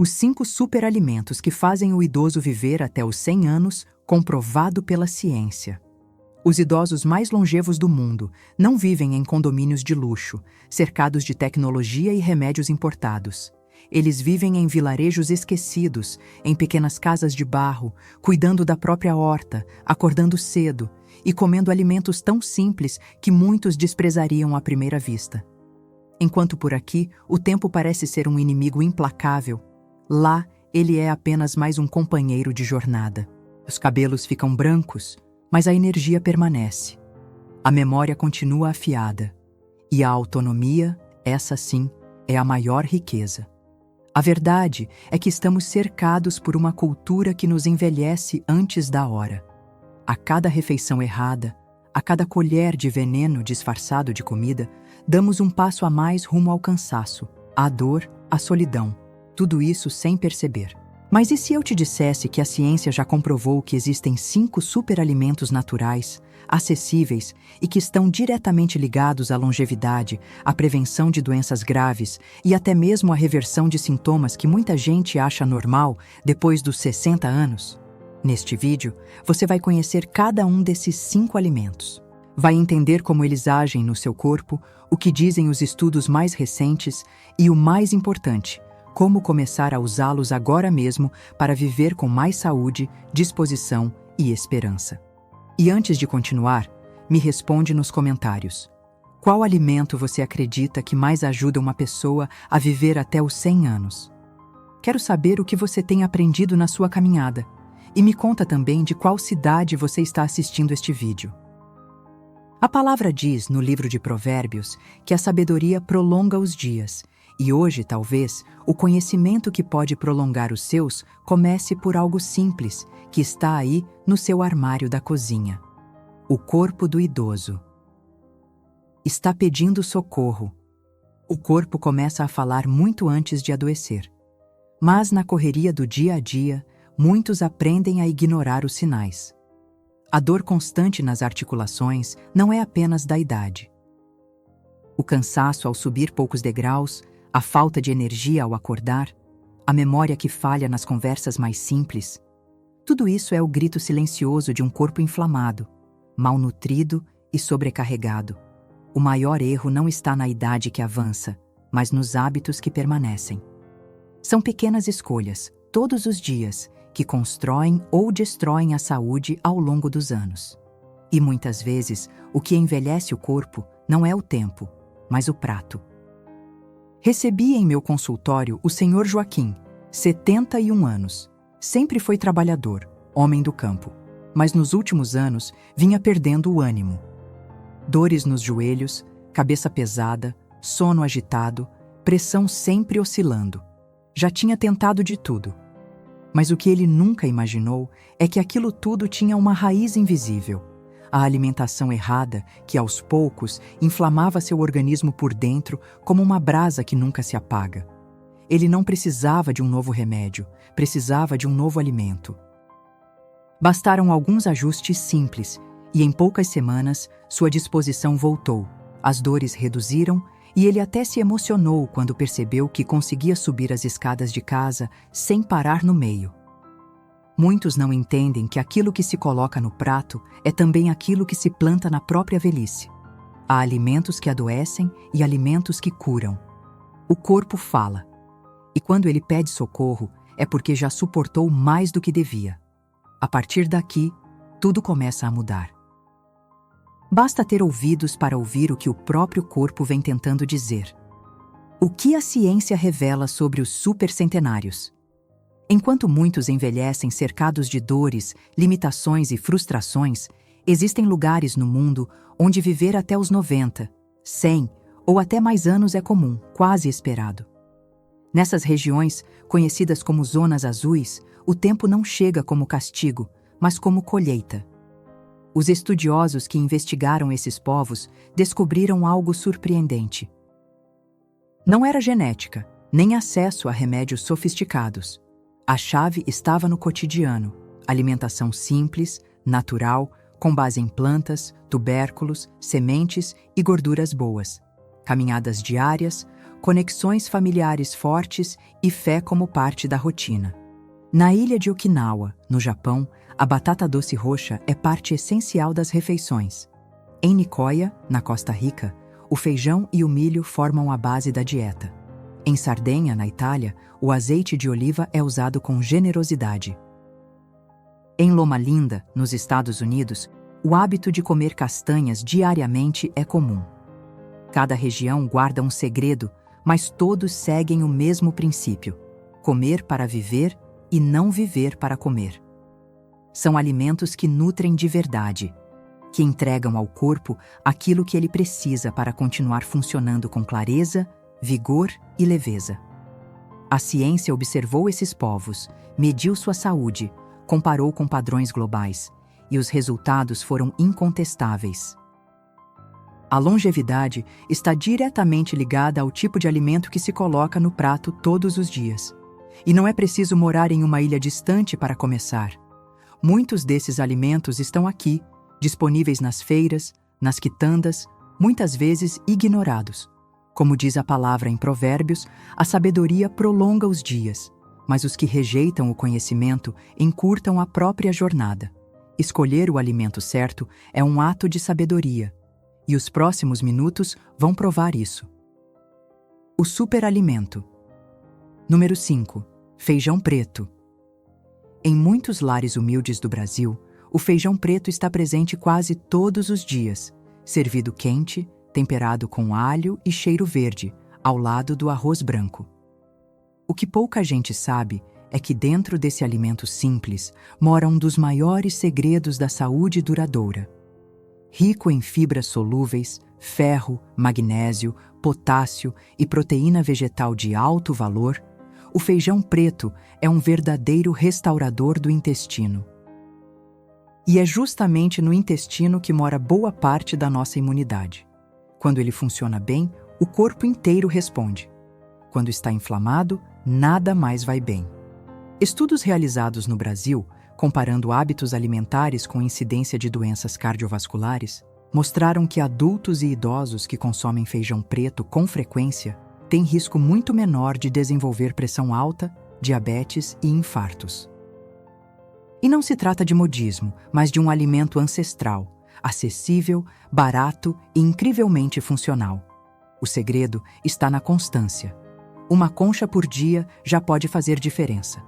Os 5 superalimentos que fazem o idoso viver até os 100 anos, comprovado pela ciência. Os idosos mais longevos do mundo não vivem em condomínios de luxo, cercados de tecnologia e remédios importados. Eles vivem em vilarejos esquecidos, em pequenas casas de barro, cuidando da própria horta, acordando cedo e comendo alimentos tão simples que muitos desprezariam à primeira vista. Enquanto por aqui o tempo parece ser um inimigo implacável, lá ele é apenas mais um companheiro de jornada. Os cabelos ficam brancos, mas a energia permanece. A memória continua afiada. E a autonomia, essa sim, é a maior riqueza. A verdade é que estamos cercados por uma cultura que nos envelhece antes da hora. A cada refeição errada, a cada colher de veneno disfarçado de comida, damos um passo a mais rumo ao cansaço, à dor, à solidão. Tudo isso sem perceber. Mas e se eu te dissesse que a ciência já comprovou que existem 5 superalimentos naturais, acessíveis e que estão diretamente ligados à longevidade, à prevenção de doenças graves e até mesmo à reversão de sintomas que muita gente acha normal depois dos 60 anos? Neste vídeo, você vai conhecer cada um desses 5 alimentos. Vai entender como eles agem no seu corpo, o que dizem os estudos mais recentes e, o mais importante, como começar a usá-los agora mesmo para viver com mais saúde, disposição e esperança. E antes de continuar, me responde nos comentários. Qual alimento você acredita que mais ajuda uma pessoa a viver até os 100 anos? Quero saber o que você tem aprendido na sua caminhada. E me conta também de qual cidade você está assistindo este vídeo. A palavra diz no livro de Provérbios que a sabedoria prolonga os dias. E hoje, talvez, o conhecimento que pode prolongar os seus comece por algo simples, que está aí no seu armário da cozinha. O corpo do idoso. Está pedindo socorro. O corpo começa a falar muito antes de adoecer. Mas na correria do dia a dia, muitos aprendem a ignorar os sinais. A dor constante nas articulações não é apenas da idade. O cansaço ao subir poucos degraus, a falta de energia ao acordar, a memória que falha nas conversas mais simples, tudo isso é o grito silencioso de um corpo inflamado, malnutrido e sobrecarregado. O maior erro não está na idade que avança, mas nos hábitos que permanecem. São pequenas escolhas, todos os dias, que constroem ou destroem a saúde ao longo dos anos. E muitas vezes, o que envelhece o corpo não é o tempo, mas o prato. Recebi em meu consultório o Sr. Joaquim, 71 anos. Sempre foi trabalhador, homem do campo, mas nos últimos anos vinha perdendo o ânimo. Dores nos joelhos, cabeça pesada, sono agitado, pressão sempre oscilando. Já tinha tentado de tudo. Mas o que ele nunca imaginou é que aquilo tudo tinha uma raiz invisível. A alimentação errada, que aos poucos inflamava seu organismo por dentro como uma brasa que nunca se apaga. Ele não precisava de um novo remédio, precisava de um novo alimento. Bastaram alguns ajustes simples, e em poucas semanas sua disposição voltou, as dores reduziram e ele até se emocionou quando percebeu que conseguia subir as escadas de casa sem parar no meio. Muitos não entendem que aquilo que se coloca no prato é também aquilo que se planta na própria velhice. Há alimentos que adoecem e alimentos que curam. O corpo fala. E quando ele pede socorro, é porque já suportou mais do que devia. A partir daqui, tudo começa a mudar. Basta ter ouvidos para ouvir o que o próprio corpo vem tentando dizer. O que a ciência revela sobre os supercentenários? Enquanto muitos envelhecem cercados de dores, limitações e frustrações, existem lugares no mundo onde viver até os 90, 100 ou até mais anos é comum, quase esperado. Nessas regiões, conhecidas como zonas azuis, o tempo não chega como castigo, mas como colheita. Os estudiosos que investigaram esses povos descobriram algo surpreendente. Não era genética, nem acesso a remédios sofisticados. A chave estava no cotidiano, alimentação simples, natural, com base em plantas, tubérculos, sementes e gorduras boas. Caminhadas diárias, conexões familiares fortes e fé como parte da rotina. Na ilha de Okinawa, no Japão, a batata doce roxa é parte essencial das refeições. Em Nicoya, na Costa Rica, o feijão e o milho formam a base da dieta. Em Sardenha, na Itália, o azeite de oliva é usado com generosidade. Em Loma Linda, nos Estados Unidos, o hábito de comer castanhas diariamente é comum. Cada região guarda um segredo, mas todos seguem o mesmo princípio: comer para viver e não viver para comer. São alimentos que nutrem de verdade, que entregam ao corpo aquilo que ele precisa para continuar funcionando com clareza, vigor e leveza. A ciência observou esses povos, mediu sua saúde, comparou com padrões globais, e os resultados foram incontestáveis. A longevidade está diretamente ligada ao tipo de alimento que se coloca no prato todos os dias. E não é preciso morar em uma ilha distante para começar. Muitos desses alimentos estão aqui, disponíveis nas feiras, nas quitandas, muitas vezes ignorados. Como diz a palavra em Provérbios, a sabedoria prolonga os dias, mas os que rejeitam o conhecimento encurtam a própria jornada. Escolher o alimento certo é um ato de sabedoria, e os próximos minutos vão provar isso. O superalimento. Número 5. Feijão preto. Em muitos lares humildes do Brasil, o feijão preto está presente quase todos os dias, servido quente, temperado com alho e cheiro verde, ao lado do arroz branco. O que pouca gente sabe é que dentro desse alimento simples mora um dos maiores segredos da saúde duradoura. Rico em fibras solúveis, ferro, magnésio, potássio e proteína vegetal de alto valor, o feijão preto é um verdadeiro restaurador do intestino. E é justamente no intestino que mora boa parte da nossa imunidade. Quando ele funciona bem, o corpo inteiro responde. Quando está inflamado, nada mais vai bem. Estudos realizados no Brasil, comparando hábitos alimentares com incidência de doenças cardiovasculares, mostraram que adultos e idosos que consomem feijão preto com frequência têm risco muito menor de desenvolver pressão alta, diabetes e infartos. E não se trata de modismo, mas de um alimento ancestral, acessível, barato e incrivelmente funcional. O segredo está na constância. Uma concha por dia já pode fazer diferença.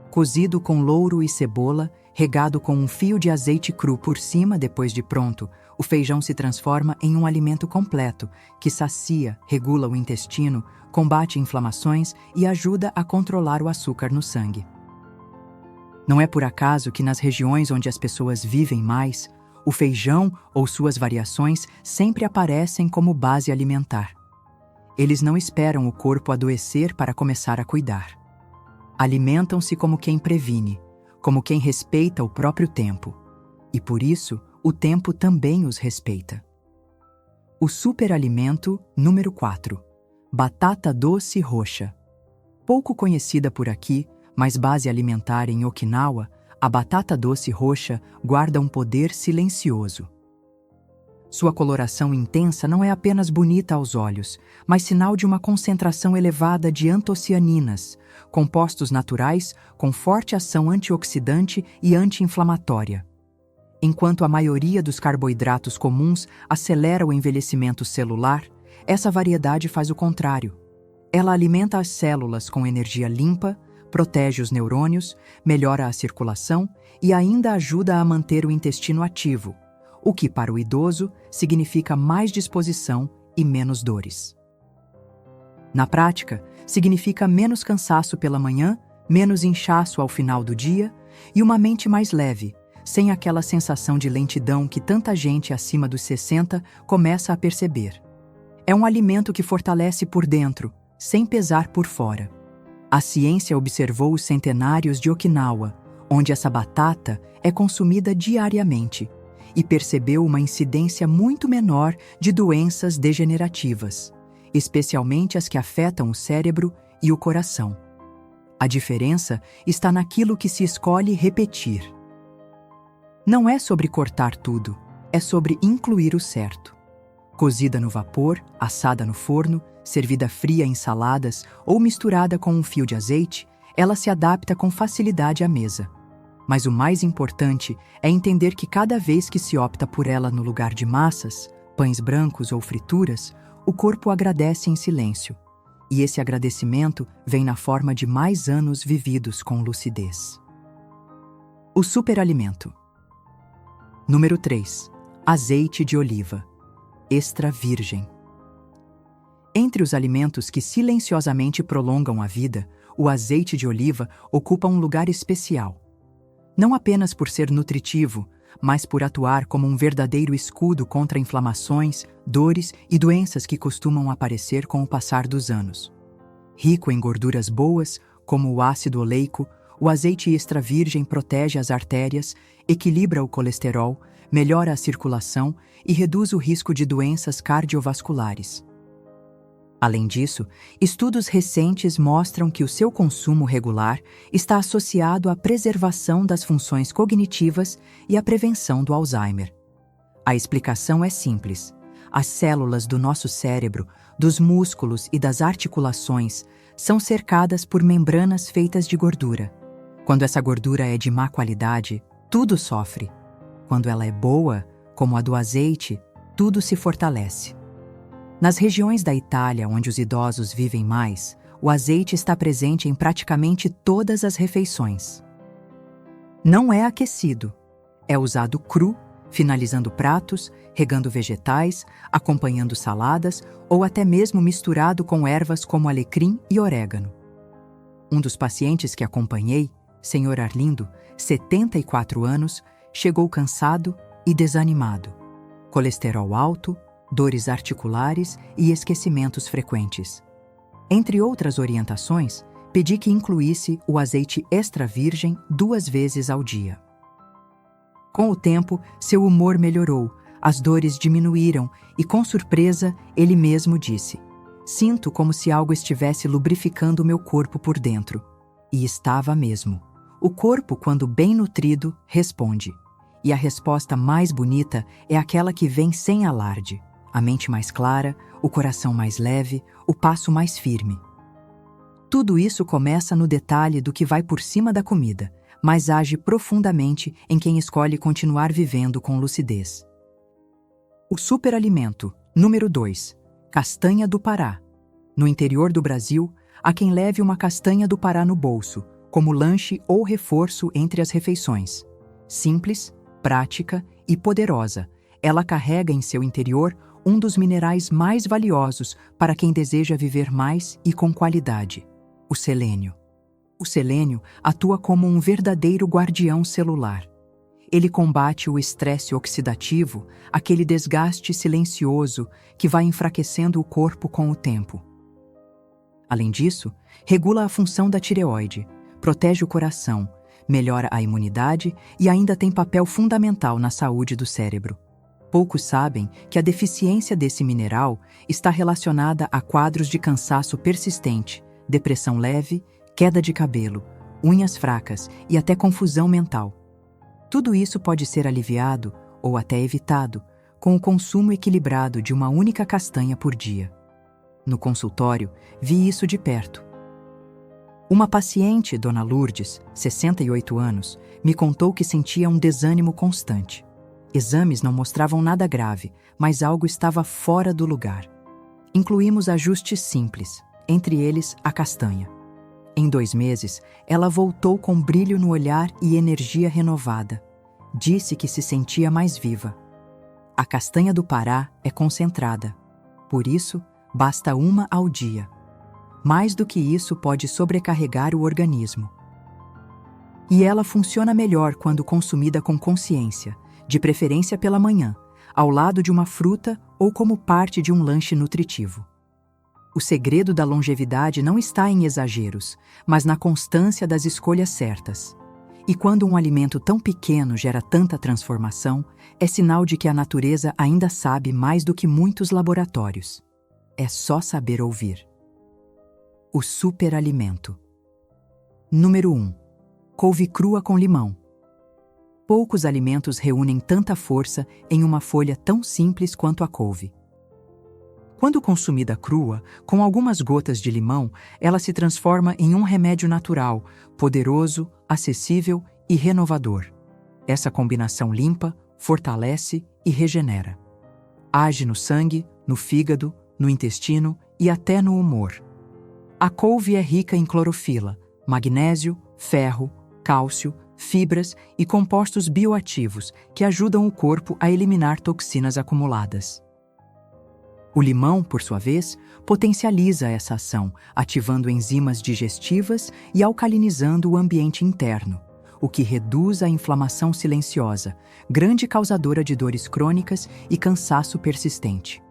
Cozido com louro e cebola, regado com um fio de azeite cru por cima depois de pronto, o feijão se transforma em um alimento completo, que sacia, regula o intestino, combate inflamações e ajuda a controlar o açúcar no sangue. Não é por acaso que nas regiões onde as pessoas vivem mais, o feijão ou suas variações sempre aparecem como base alimentar. Eles não esperam o corpo adoecer para começar a cuidar. Alimentam-se como quem previne, como quem respeita o próprio tempo. E por isso, o tempo também os respeita. O superalimento número 4. Batata doce roxa. Pouco conhecida por aqui, mas base alimentar em Okinawa, a batata doce roxa guarda um poder silencioso. Sua coloração intensa não é apenas bonita aos olhos, mas sinal de uma concentração elevada de antocianinas, compostos naturais com forte ação antioxidante e anti-inflamatória. Enquanto a maioria dos carboidratos comuns acelera o envelhecimento celular, essa variedade faz o contrário. Ela alimenta as células com energia limpa, protege os neurônios, melhora a circulação e ainda ajuda a manter o intestino ativo, o que para o idoso significa mais disposição e menos dores. Na prática, significa menos cansaço pela manhã, menos inchaço ao final do dia e uma mente mais leve, sem aquela sensação de lentidão que tanta gente acima dos 60 começa a perceber. É um alimento que fortalece por dentro, sem pesar por fora. A ciência observou os centenários de Okinawa, onde essa batata é consumida diariamente, e percebeu uma incidência muito menor de doenças degenerativas, especialmente as que afetam o cérebro e o coração. A diferença está naquilo que se escolhe repetir. Não é sobre cortar tudo, é sobre incluir o certo. Cozida no vapor, assada no forno, servida fria em saladas ou misturada com um fio de azeite, ela se adapta com facilidade à mesa. Mas o mais importante é entender que cada vez que se opta por ela no lugar de massas, pães brancos ou frituras, o corpo agradece em silêncio. E esse agradecimento vem na forma de mais anos vividos com lucidez. O superalimento. Número 3. Azeite de oliva. Extra virgem. Entre os alimentos que silenciosamente prolongam a vida, o azeite de oliva ocupa um lugar especial. Não apenas por ser nutritivo, mas por atuar como um verdadeiro escudo contra inflamações, dores e doenças que costumam aparecer com o passar dos anos. Rico em gorduras boas, como o ácido oleico, o azeite extra virgem protege as artérias, equilibra o colesterol, melhora a circulação e reduz o risco de doenças cardiovasculares. Além disso, estudos recentes mostram que o seu consumo regular está associado à preservação das funções cognitivas e à prevenção do Alzheimer. A explicação é simples. As células do nosso cérebro, dos músculos e das articulações são cercadas por membranas feitas de gordura. Quando essa gordura é de má qualidade, tudo sofre. Quando ela é boa, como a do azeite, tudo se fortalece. Nas regiões da Itália onde os idosos vivem mais, o azeite está presente em praticamente todas as refeições. Não é aquecido. É usado cru, finalizando pratos, regando vegetais, acompanhando saladas ou até mesmo misturado com ervas como alecrim e orégano. Um dos pacientes que acompanhei, Sr. Arlindo, 74 anos, chegou cansado e desanimado. Colesterol alto, dores articulares e esquecimentos frequentes. Entre outras orientações, pedi que incluísse o azeite extra virgem 2 vezes ao dia. Com o tempo, seu humor melhorou, as dores diminuíram e, com surpresa, ele mesmo disse: "Sinto como se algo estivesse lubrificando meu corpo por dentro." E estava mesmo. O corpo, quando bem nutrido, responde. E a resposta mais bonita é aquela que vem sem alarde. A mente mais clara, o coração mais leve, o passo mais firme. Tudo isso começa no detalhe do que vai por cima da comida, mas age profundamente em quem escolhe continuar vivendo com lucidez. O superalimento, número 2. Castanha do Pará. No interior do Brasil, há quem leve uma castanha do Pará no bolso, como lanche ou reforço entre as refeições. Simples, prática e poderosa, ela carrega em seu interior um dos minerais mais valiosos para quem deseja viver mais e com qualidade: o selênio. O selênio atua como um verdadeiro guardião celular. Ele combate o estresse oxidativo, aquele desgaste silencioso que vai enfraquecendo o corpo com o tempo. Além disso, regula a função da tireoide, protege o coração, melhora a imunidade e ainda tem papel fundamental na saúde do cérebro. Poucos sabem que a deficiência desse mineral está relacionada a quadros de cansaço persistente, depressão leve, queda de cabelo, unhas fracas e até confusão mental. Tudo isso pode ser aliviado, ou até evitado, com o consumo equilibrado de uma única castanha por dia. No consultório, vi isso de perto. Uma paciente, Dona Lourdes, 68 anos, me contou que sentia um desânimo constante. Exames não mostravam nada grave, mas algo estava fora do lugar. Incluímos ajustes simples, entre eles a castanha. Em 2 meses, ela voltou com brilho no olhar e energia renovada. Disse que se sentia mais viva. A castanha do Pará é concentrada. Por isso, basta 1 ao dia. Mais do que isso pode sobrecarregar o organismo. E ela funciona melhor quando consumida com consciência, de preferência pela manhã, ao lado de uma fruta ou como parte de um lanche nutritivo. O segredo da longevidade não está em exageros, mas na constância das escolhas certas. E quando um alimento tão pequeno gera tanta transformação, é sinal de que a natureza ainda sabe mais do que muitos laboratórios. É só saber ouvir. O superalimento. Número 1. Couve crua com limão. Poucos alimentos reúnem tanta força em uma folha tão simples quanto a couve. Quando consumida crua, com algumas gotas de limão, ela se transforma em um remédio natural, poderoso, acessível e renovador. Essa combinação limpa, fortalece e regenera. Age no sangue, no fígado, no intestino e até no humor. A couve é rica em clorofila, magnésio, ferro, cálcio, fibras e compostos bioativos que ajudam o corpo a eliminar toxinas acumuladas. O limão, por sua vez, potencializa essa ação, ativando enzimas digestivas e alcalinizando o ambiente interno, o que reduz a inflamação silenciosa, grande causadora de dores crônicas e cansaço persistente.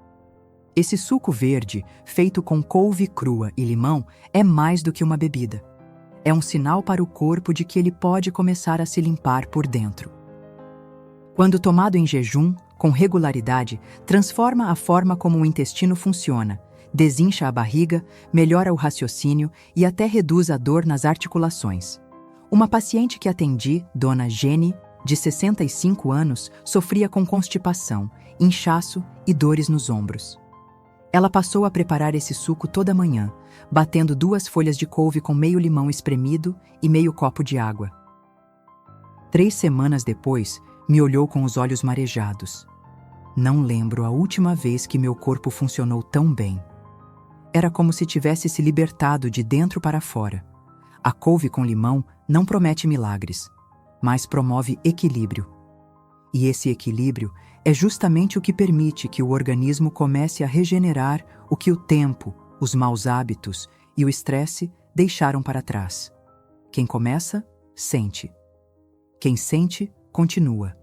Esse suco verde, feito com couve crua e limão, é mais do que uma bebida. É um sinal para o corpo de que ele pode começar a se limpar por dentro. Quando tomado em jejum, com regularidade, transforma a forma como o intestino funciona, desincha a barriga, melhora o raciocínio e até reduz a dor nas articulações. Uma paciente que atendi, Dona Jenny, de 65 anos, sofria com constipação, inchaço e dores nos ombros. Ela passou a preparar esse suco toda manhã, batendo 2 folhas de couve com meio limão espremido e meio copo de água. 3 semanas depois, me olhou com os olhos marejados. Não lembro a última vez que meu corpo funcionou tão bem. Era como se tivesse se libertado de dentro para fora. A couve com limão não promete milagres, mas promove equilíbrio. E esse equilíbrio é justamente o que permite que o organismo comece a regenerar o que o tempo, os maus hábitos e o estresse deixaram para trás. Quem começa, sente. Quem sente, continua.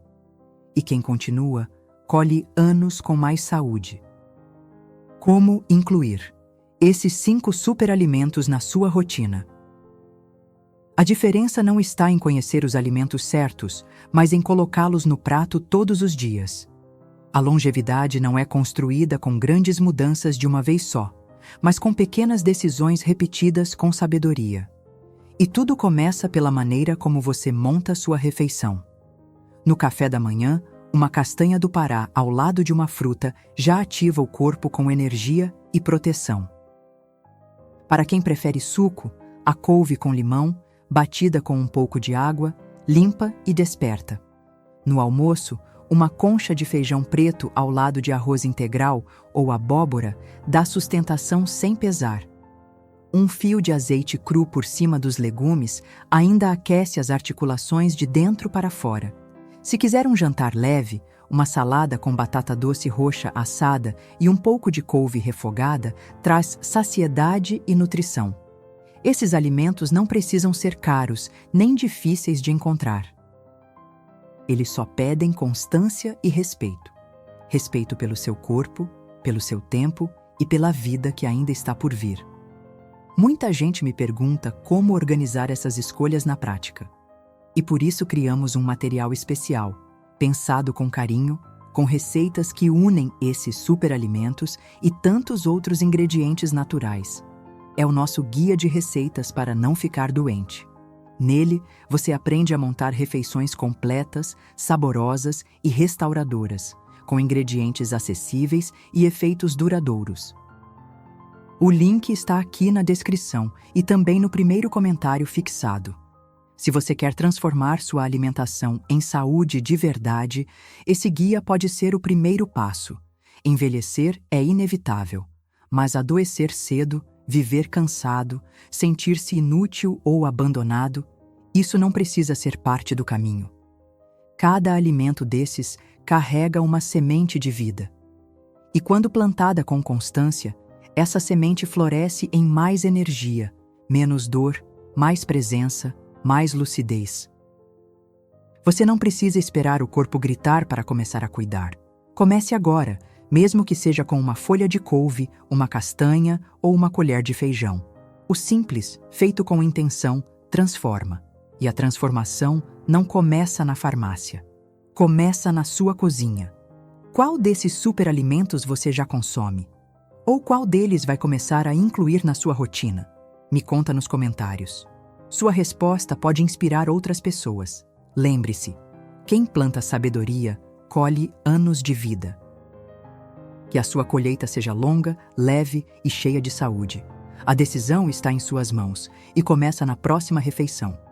E quem continua, colhe anos com mais saúde. Como incluir esses 5 superalimentos na sua rotina? A diferença não está em conhecer os alimentos certos, mas em colocá-los no prato todos os dias. A longevidade não é construída com grandes mudanças de uma vez só, mas com pequenas decisões repetidas com sabedoria. E tudo começa pela maneira como você monta sua refeição. No café da manhã, uma castanha do Pará ao lado de uma fruta já ativa o corpo com energia e proteção. Para quem prefere suco, a couve com limão, batida com um pouco de água, limpa e desperta. No almoço, uma concha de feijão preto ao lado de arroz integral ou abóbora dá sustentação sem pesar. Um fio de azeite cru por cima dos legumes ainda aquece as articulações de dentro para fora. Se quiser um jantar leve, uma salada com batata doce roxa assada e um pouco de couve refogada traz saciedade e nutrição. Esses alimentos não precisam ser caros, nem difíceis de encontrar. Eles só pedem constância e respeito. Respeito pelo seu corpo, pelo seu tempo e pela vida que ainda está por vir. Muita gente me pergunta como organizar essas escolhas na prática. E por isso criamos um material especial, pensado com carinho, com receitas que unem esses superalimentos e tantos outros ingredientes naturais. É o nosso guia de receitas para não ficar doente. Nele, você aprende a montar refeições completas, saborosas e restauradoras, com ingredientes acessíveis e efeitos duradouros. O link está aqui na descrição e também no primeiro comentário fixado. Se você quer transformar sua alimentação em saúde de verdade, esse guia pode ser o primeiro passo. Envelhecer é inevitável, mas adoecer cedo, viver cansado, sentir-se inútil ou abandonado, isso não precisa ser parte do caminho. Cada alimento desses carrega uma semente de vida. E quando plantada com constância, essa semente floresce em mais energia, menos dor, mais presença, mais lucidez. Você não precisa esperar o corpo gritar para começar a cuidar. Comece agora, mesmo que seja com uma folha de couve, uma castanha ou uma colher de feijão. O simples, feito com intenção, transforma. E a transformação não começa na farmácia. Começa na sua cozinha. Qual desses superalimentos você já consome? Ou qual deles vai começar a incluir na sua rotina? Me conta nos comentários. Sua resposta pode inspirar outras pessoas. Lembre-se, quem planta sabedoria, colhe anos de vida. Que a sua colheita seja longa, leve e cheia de saúde. A decisão está em suas mãos e começa na próxima refeição.